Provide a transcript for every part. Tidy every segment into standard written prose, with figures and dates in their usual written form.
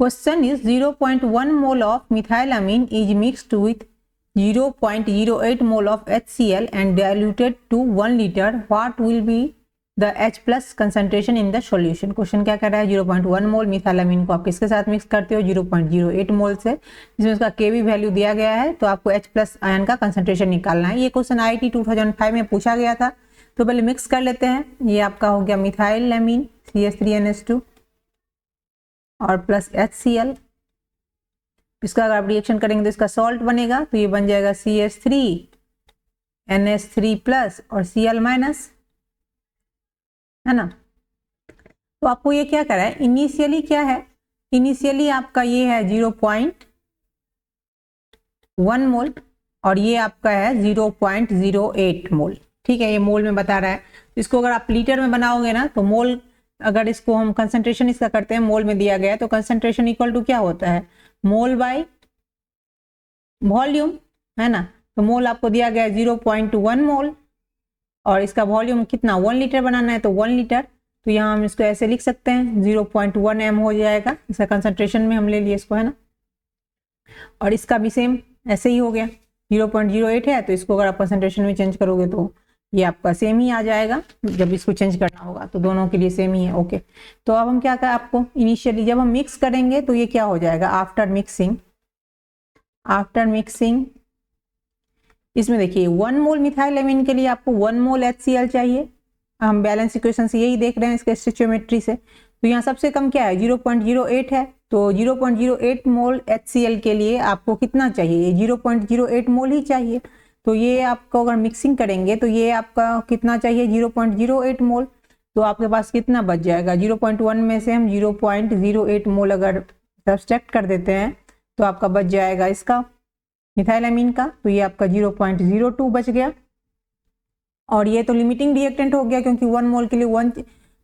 Question is 0.1 mole of methylamine is mixed with 0.08 mole of HCl and diluted to 1 liter. What will be the H plus concentration in the solution? Question क्या कर रहा है, 0.1 मोल मिथाइलामीन को आप किसके साथ mix करते हो, 0.08 मोल से, जिसमें उसका Kb वैल्यू दिया गया है, तो आपको H प्लस आयन का कंसंट्रेशन निकालना है। ये क्वेश्चन IIT 2005 में पूछा गया था। तो पहले मिक्स कर लेते हैं। ये आपका हो गया मिथाइलामीन CH3NH2 और प्लस HCl। इसका अगर आप रिएक्शन करेंगे तो इसका सॉल्ट बनेगा, तो ये बन जाएगा CH3NH3 प्लस और Cl माइनस, है ना। तो आपको ये क्या करा है, इनिशियली क्या है, इनिशियली आपका ये है 0.1 मोल और ये आपका है 0.08 मोल। ठीक है, ये मोल में बता रहा है। इसको अगर आप लीटर में बनाओगे ना, तो मोल, अगर इसको हम कंसंट्रेशन इसका करते हैं, मोल में दिया गया है, तो कंसंट्रेशन इक्वल टू क्या होता है, मोल बाय वॉल्यूम, है ना। तो मोल आपको दिया गया है 0.1 मोल और इसका वॉल्यूम कितना, 1 लीटर बनाना है, तो 1 लीटर। तो यहाँ हम इसको ऐसे लिख सकते हैं, 0.1 m हो जाएगा, इसका कंसंट्रेशन में हम ले लिए इसको, है ना। और इसका भी सेम ऐसे ही हो गया, 0.08 है, तो इसको अगर आप कंसंट्रेशन में चेंज करोगे तो ये आपका सेम ही आ जाएगा। जब इसको चेंज करना होगा तो दोनों के लिए सेम ही है। ओके, तो अब हम क्या करें, आपको इनिशियली जब हम मिक्स करेंगे तो ये क्या हो जाएगा, आफ्टर मिक्सिंग, आफ्टर मिक्सिंग इसमें देखिए 1 मोल मिथाइलामीन के लिए आपको 1 मोल HCl चाहिए। हम बैलेंस इक्वेशन से यही देख रहे हैं, इसके स्टोइचियोमेट्री से। तो यहाँ सबसे कम क्या है, 0.08 है, तो 0.08 मोल HCl के लिए आपको कितना चाहिए, 0.08 मोल ही चाहिए। तो ये आपको अगर मिक्सिंग करेंगे तो ये आपका कितना चाहिए, 0.08 मोल। तो आपके पास कितना बच जाएगा, 0.1 में से हम 0.08 मोल अगर सब्सट्रैक्ट कर देते हैं तो आपका बच जाएगा इसका मिथाइलामीन का, तो ये आपका 0.02 बच गया। और ये तो लिमिटिंग रिएक्टेंट हो गया, क्योंकि 1 मोल के लिए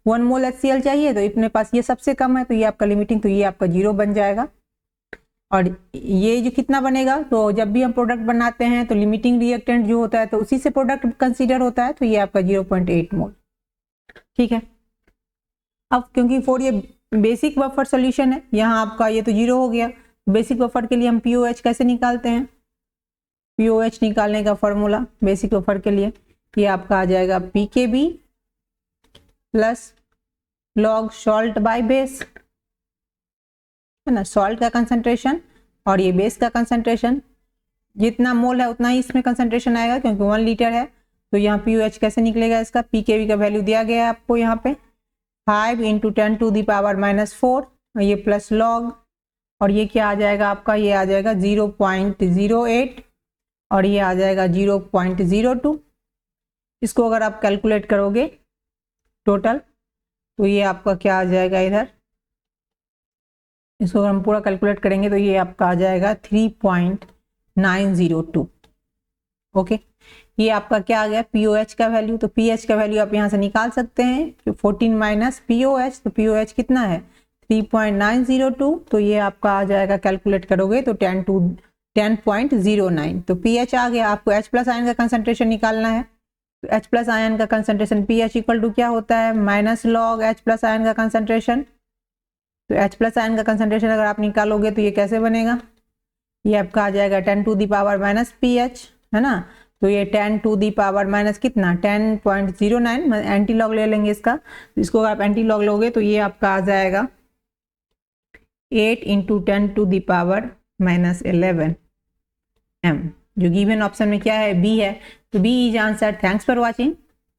1 मोल HCl चाहिए, तो अपने पास ये सबसे कम है, तो ये आपका लिमिटिंग, तो ये आपका 0 बन जाएगा। और ये जो कितना बनेगा, तो जब भी हम प्रोडक्ट बनाते हैं तो लिमिटिंग रिएक्टेंट जो होता है तो उसी से प्रोडक्ट कंसीडर होता है, तो ये आपका 0.8 मोल। ठीक है, अब क्योंकि फॉर ये बेसिक बफर सोल्यूशन है, यहाँ आपका ये तो 0 हो गया। बेसिक बफर के लिए हम POH कैसे निकालते हैं, POH निकालने का फॉर्मूला बेसिक बफर के लिए ये आपका आ जाएगा PKB plus log salt by base, है ना। सॉल्ट का कंसंट्रेशन और ये बेस का कंसंट्रेशन, जितना मोल है उतना ही इसमें कंसंट्रेशन आएगा, क्योंकि 1 लीटर है। तो यहाँ POH कैसे निकलेगा, इसका PKB का वैल्यू दिया गया है आपको यहाँ पे 5 × 10⁻⁴, ये प्लस लॉग, और ये क्या आ जाएगा आपका, ये आ जाएगा 0.08 और ये आ जाएगा 0.02। इसको अगर आप कैलकुलेट करोगे टोटल, तो ये आपका क्या आ जाएगा, इधर इसको अगर हम पूरा कैलकुलेट करेंगे तो ये आपका आ जाएगा 3.902। ओके, ये आपका क्या आ गया, POH का वैल्यू। तो PH का वैल्यू आप यहाँ से निकाल सकते हैं, 14 माइनस POH, तो POH कितना है 3.902, तो ये आपका आ जाएगा, कैलकुलेट करोगे तो 10.09। तो PH आ गया। आपको H प्लस आयन का कंसंट्रेशन निकालना है, तो H प्लस आयन का कंसंट्रेशन PH इक्वल टू क्या होता है, minus log H plus ion का कंसंट्रेशन। तो H प्लस आयन का कंसंट्रेशन अगर आप निकालोगे तो ये कैसे बनेगा, ये आपका आ जाएगा 10⁻⁻⁻ PH, है ना। तो ये 10⁻⁻ कितना 10.09, एंटी लॉग ले लेंगे इसका। इसको अगर आप एंटी लॉग लोगे तो ये आपका आ जाएगा 8 × 10⁻11 m, जो गिवन ऑप्शन में क्या है, B है। तो B is answer. Thanks for watching.